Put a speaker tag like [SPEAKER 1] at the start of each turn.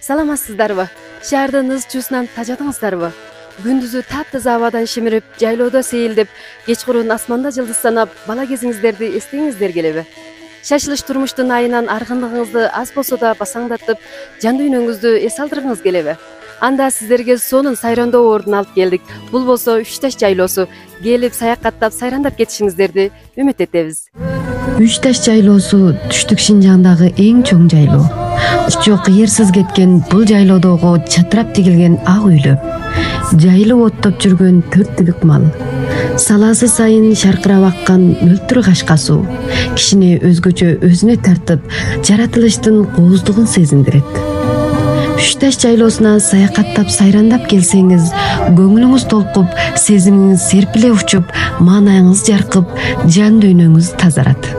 [SPEAKER 1] Саламатсыздарбы? Шаардын ыз чуусунан тажадыңыздарбы? Күндүзү таптаза абадан шимирип, жайлоодо сейилдеп, кечкурун асманда жылдыз санап, бала кезиңиздерди эстейиңиздер келеби? Шашылыш турмуштун айынан аргындыгыңызды аз болсо да басаңдатып, жан дүйнөңүздү эс алдыргыңыз келеби? Анда сиздерге сонун сайрандоо ордун алып келдик. Бул болсо Үч Таш жайлоосу. Келип саякаттап, сайрандап кетишиңиздерди үмүт этебиз.
[SPEAKER 2] Үч Таш жайлоосу түштүк Шинжаңдагы эң чоң жайлоо. Учу кыйырсыз кеткен бул жайлоодогу чатырап тигилген ак үйлөр. Жайылып оттоп жүргөн 4 түлүк мал. Саласы сайын шаркырап аккан мөлтүр кашка суу кишини өзгөчө өзүнө тартып, жаратылыштын кооздугун сезиндирет. Үч Таш жайлоосуна саякаттап, сайрандап келсеңиз, көңүлүңүз толкуп, сезимиңиз серпиле учуп, маанайыңыз жаркып, жан дүйнөңүз тазарат.